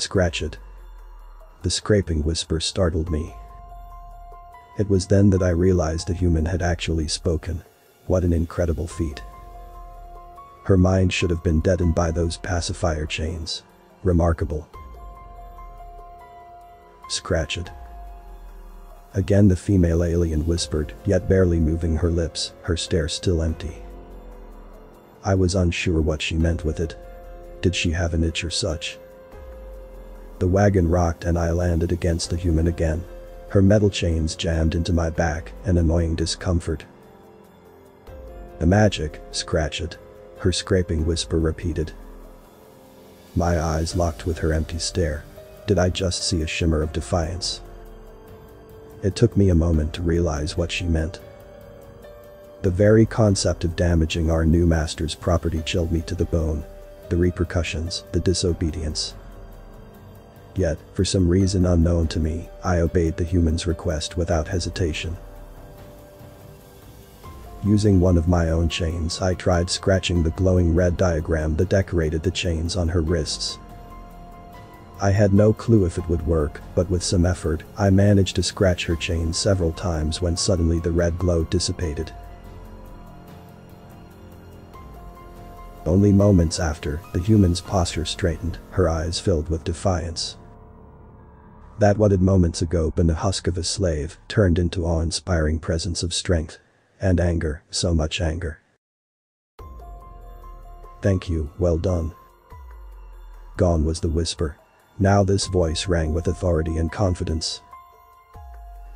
Scratch it. The scraping whisper startled me. It was then that I realized the human had actually spoken. What an incredible feat. Her mind should have been deadened by those pacifier chains. Remarkable. Scratch it. Again the female alien whispered, yet barely moving her lips, her stare still empty. I was unsure what she meant with it. Did she have an itch or such? The wagon rocked and I landed against the human again. Her metal chains jammed into my back, an annoying discomfort. The magic, scratch it. Her scraping whisper repeated. My eyes locked with her empty stare. Did I just see a shimmer of defiance? It took me a moment to realize what she meant. The very concept of damaging our new master's property chilled me to the bone. The repercussions, the disobedience. Yet, for some reason unknown to me, I obeyed the human's request without hesitation. Using one of my own chains, I tried scratching the glowing red diagram that decorated the chains on her wrists. I had no clue if it would work, but with some effort, I managed to scratch her chain several times when suddenly the red glow dissipated. Only moments after, the human's posture straightened, her eyes filled with defiance. That what had moments ago been the husk of a slave turned into awe-inspiring presence of strength. And anger, so much anger. Thank you, well done. Gone was the whisper. Now this voice rang with authority and confidence.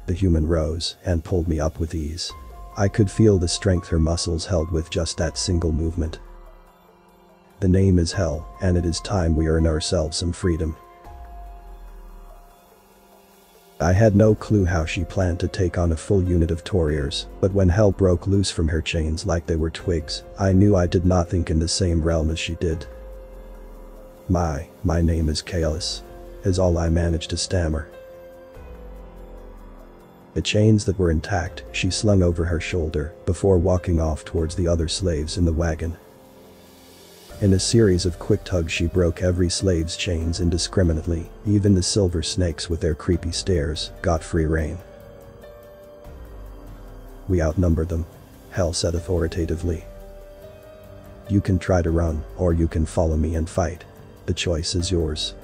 The human rose and pulled me up with ease. I could feel the strength her muscles held with just that single movement. The name is Hell, and it is time we earn ourselves some freedom. I had no clue how she planned to take on a full unit of Toriers, but when Hell broke loose from her chains like they were twigs, I knew I did not think in the same realm as she did. My name is Kaelis, is all I managed to stammer. The chains that were intact, she slung over her shoulder before walking off towards the other slaves in the wagon. In a series of quick tugs she broke every slave's chains indiscriminately, even the silver snakes with their creepy stares got free rein. We outnumber them, Hell said authoritatively. You can try to run, or you can follow me and fight. The choice is yours.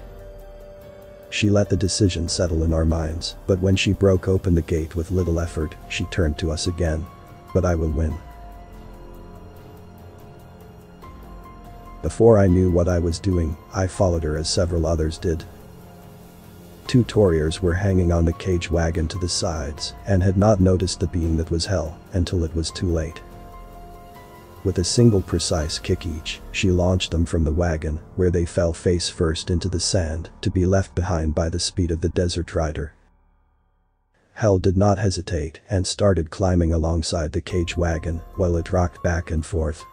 She let the decision settle in our minds, but when she broke open the gate with little effort, she turned to us again. But I will win. Before I knew what I was doing, I followed her as several others did. 2 Toriers were hanging on the cage wagon to the sides and had not noticed the being that was Hell until it was too late. With a single precise kick each, she launched them from the wagon, where they fell face first into the sand, to be left behind by the speed of the desert rider. Hell did not hesitate and started climbing alongside the cage wagon while it rocked back and forth.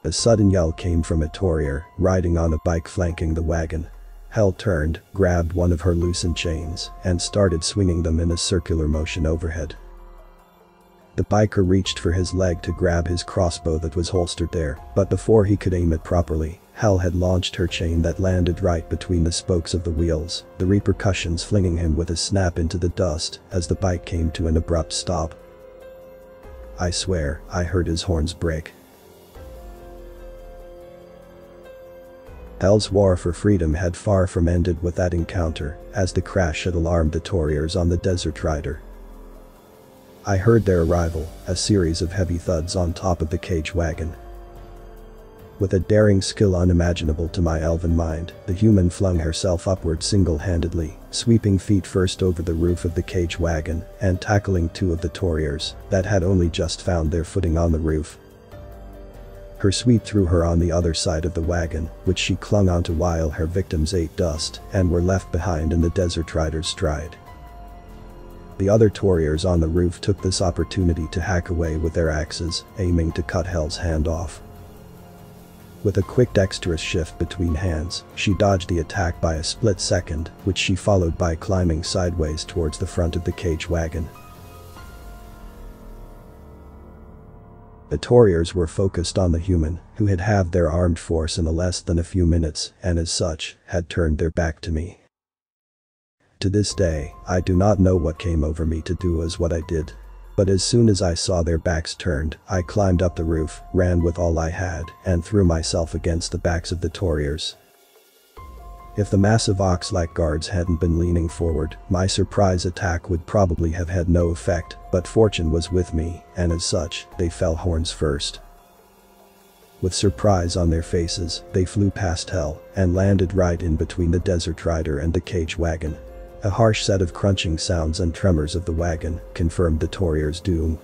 A sudden yell came from a Torier riding on a bike flanking the wagon. Hell turned, grabbed one of her loosened chains, and started swinging them in a circular motion overhead. The biker reached for his leg to grab his crossbow that was holstered there, but before he could aim it properly, Hell had launched her chain that landed right between the spokes of the wheels, the repercussions flinging him with a snap into the dust as the bike came to an abrupt stop. I swear, I heard his horns break. Hell's war for freedom had far from ended with that encounter, as the crash had alarmed the Toriers on the desert rider. I heard their arrival, a series of heavy thuds on top of the cage wagon. With a daring skill unimaginable to my elven mind, the human flung herself upward single-handedly, sweeping feet first over the roof of the cage wagon and tackling 2 of the Toriers that had only just found their footing on the roof. Her sweep threw her on the other side of the wagon, which she clung onto while her victims ate dust and were left behind in the desert rider's stride. The other Toriers on the roof took this opportunity to hack away with their axes, aiming to cut Hell's hand off. With a quick dexterous shift between hands, she dodged the attack by a split second, which she followed by climbing sideways towards the front of the cage wagon. The Toriers were focused on the human, who had halved their armed force in less than a few minutes, and as such, had turned their back to me. To this day, I do not know what came over me to do as what I did. But as soon as I saw their backs turned, I climbed up the roof, ran with all I had, and threw myself against the backs of the Toriers. If the massive ox-like guards hadn't been leaning forward, my surprise attack would probably have had no effect, but fortune was with me, and as such, they fell horns first. With surprise on their faces, they flew past Hell, and landed right in between the Desert Rider and the cage wagon. A harsh set of crunching sounds and tremors of the wagon confirmed the Toriers' doom.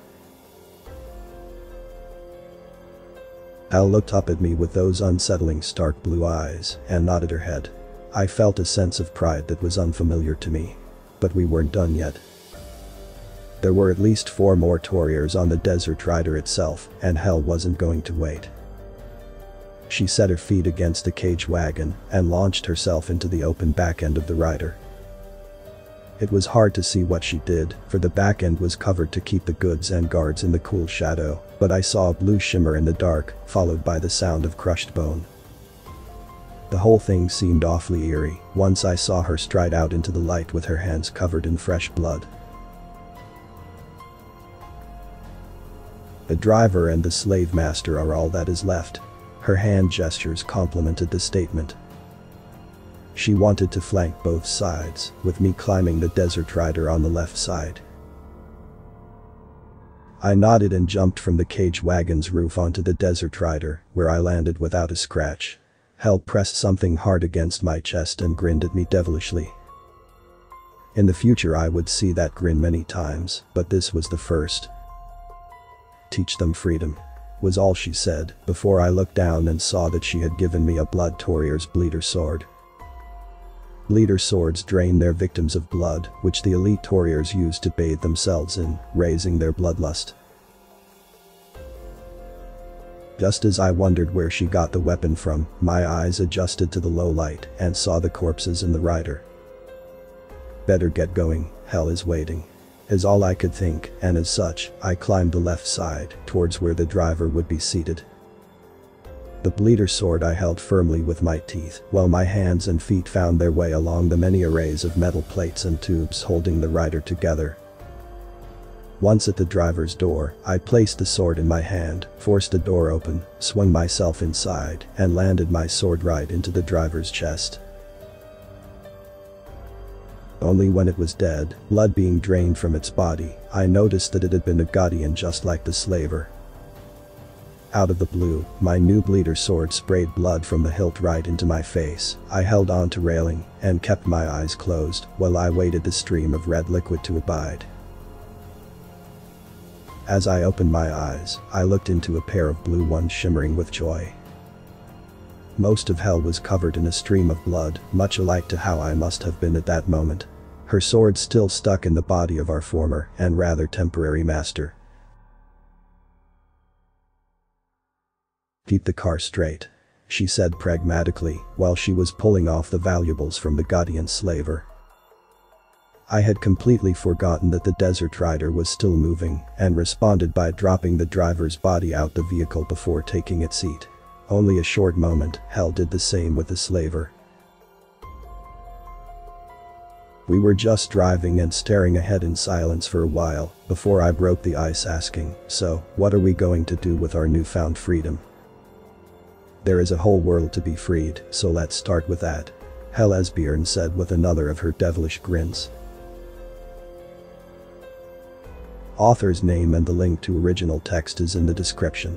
Hell looked up at me with those unsettling stark blue eyes, and nodded her head. I felt a sense of pride that was unfamiliar to me. But we weren't done yet. There were at least 4 more Toriers on the Desert Rider itself, and Hell wasn't going to wait. She set her feet against the cage wagon, and launched herself into the open back end of the rider. It was hard to see what she did, for the back end was covered to keep the goods and guards in the cool shadow, but I saw a blue shimmer in the dark, followed by the sound of crushed bone. The whole thing seemed awfully eerie once I saw her stride out into the light with her hands covered in fresh blood. The driver and the slave master are all that is left. Her hand gestures complemented the statement. She wanted to flank both sides, with me climbing the Desert Rider on the left side. I nodded and jumped from the cage wagon's roof onto the Desert Rider, where I landed without a scratch. Hell pressed something hard against my chest and grinned at me devilishly. In the future I would see that grin many times, but this was the first. "Teach them freedom," was all she said, before I looked down and saw that she had given me a Blood Toriar's bleeder sword. Bleeder swords drain their victims of blood, which the elite Toriars used to bathe themselves in, raising their bloodlust. Just as I wondered where she got the weapon from, my eyes adjusted to the low light and saw the corpses in the rider. "Better get going, Hell is waiting," is all I could think, and as such, I climbed the left side, towards where the driver would be seated. The bleeder sword I held firmly with my teeth, while my hands and feet found their way along the many arrays of metal plates and tubes holding the rider together. Once at the driver's door, I placed the sword in my hand, forced the door open, swung myself inside, and landed my sword right into the driver's chest. Only when it was dead, blood being drained from its body, I noticed that it had been a guardian just like the slaver. Out of the blue, my new bleeder sword sprayed blood from the hilt right into my face. I held on to railing, and kept my eyes closed, while I waited the stream of red liquid to abide. As I opened my eyes, I looked into a pair of blue ones shimmering with joy. Most of Hell was covered in a stream of blood, much alike to how I must have been at that moment. Her sword still stuck in the body of our former, and rather temporary master. "Keep the car straight," she said pragmatically, while she was pulling off the valuables from the guardian slaver. I had completely forgotten that the Desert Rider was still moving, and responded by dropping the driver's body out the vehicle before taking its seat. Only a short moment, Hell did the same with the slaver. We were just driving and staring ahead in silence for a while, before I broke the ice asking, "So, what are we going to do with our newfound freedom?" "There is a whole world to be freed, so let's start with that," Hell Esbjörn said with another of her devilish grins. Author's name and the link to original text is in the description.